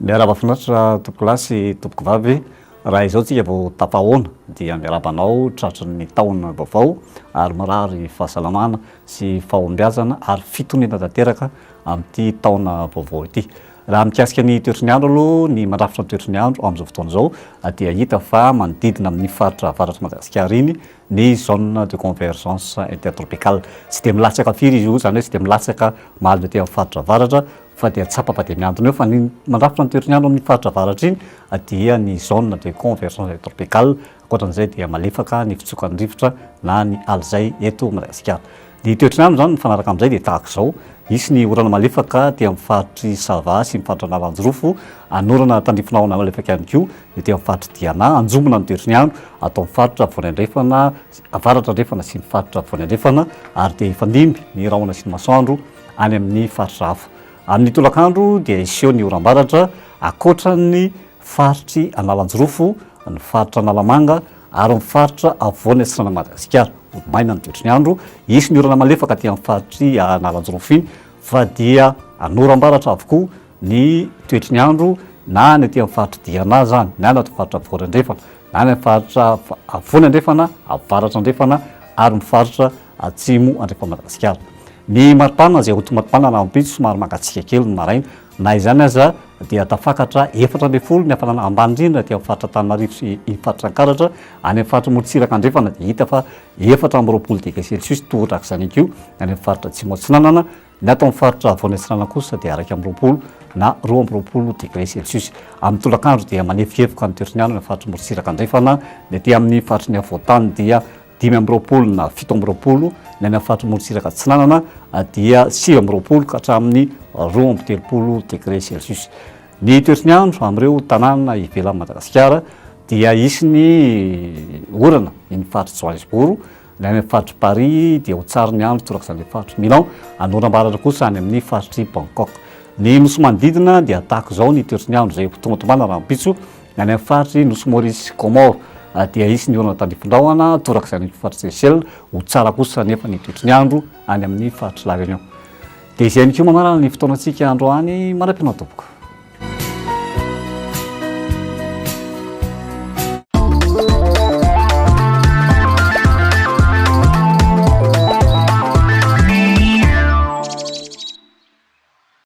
Miaraba finaritra tompoko lahy sy tompoko vavy. Raha izao tsika vao tapahoana dia miarabanao tratry ny taona vaovao ary marary fahasalamana sy fahombiazana ary fitoniana tanteraka amin'ity taona vaovao ity. Raha mikasika ny toetr'ny andro aloha ny mandrafitra ny toetr'ny andro amin'izao fotoana izao dia hita fa manodidina amin'ny faritra avaratra Madagasikara iny ny zone de convergence intertropicale. Tsy dia milatsaka firy izy io, zany hoe tsy dia milatsaka mahaly aty amin'ny faritra avaratra fa dia tsapapa dia miantona eo fa ny mandrafitra ny toetr'ny andro amin'ny faritra avaratra iny dia ny zone de convergence intertropicale. Ankoatran'izay dia malefaka ny fitsokan'ny rivotra na ny alizay eto Madagasikara. Ny toetr'ny andro zany mifanaraka amin'izay dia tahaka izao. Misy ny orana malefaka aty amin'ny faritry Sava sy ny faritra Navanjorofo, anorana tandrifinahona malefaka ihany koa ety amin'ny faritry Diana, anjombona ny toetr'ny andro atao amin'ny faritra Voanendrefana, avaratra Andrefana sy ny faritra Voanendrefana ary dia ifandimby ny rahona sy ny masoandro any amin'ny faritra hafa. Amin'ny tolakandro dia iseho ny oram-baratra akoatra ny faritry Analanjorofo, ny faritra Analamanga ary ny faritra avoana atsirana Madagasikara. Maina ny toetr'ny andro, isy ny orana malefaka aty amin'ny faritry Analanjorofo iny fa dia anoram-baratra avokoa ny toetr'ny andro na ny aty amin'ny faritra Diana zany, na ny aty faritra Voanendrefana, na ny faritra Voanendrefana, avaratra Andrefana ary ny faritra atsimo andrefana Madagasikara. Ny maripana izay hoto maripana na ampitso somary mangatsiaka kely ny maraina, na izany aza dia tafakatra 4.0 ny hafanana ambany indrindra aty amin'ny faritra Antananarivo sy ny faritra Ankaratra, any amin'ny faritra Morotsiraka Andrefana dia hita fa 4.20 degré Celsius toratrak'izany akio, any amin'ny faritra Atsimo Atsinanana, ny ato amin'ny faritra Avoana Atsinanana kosa dia 2.20 na 2.20 degré Celsius. Amin'ny tolakandro dia manefokefoka ny toetr'ny andro ny faritra Morotsiraka Andrefana, ny aty amin'ny faritra ny Avoatany dia 5.20 na 7.20, ny any amin'ny faritra Morotsiraka Atsinanana dia 7.20 ka hatramin'ny 2.30 degré Celsius. Ny toetr'ny andro amin'ireo tanàna ivelan'i Madagasikara dia isy ny orana ny faritra Johannesburg, ny any amin'ny faritra Paris dia ho tsara ny andro torak'izany faritra Milan, anoram-baratra kosa any amin'ny faritry Bangkok. Ny nosy manodidina dia tahaka izao ny toetr'ny andro izay tonga tombana raha ampitso, ny any amin'ny faritry nosy Maurice Comore dia isy ny orana tandrifin-drahona torak'izany faritra Seychelles, ho tsara kosa nefa ny toetr'ny andro any amin'ny faritry La Réunion. Dia izay ihany koa manaraka ny fotoanantsika androany manam-pinoana tompoko.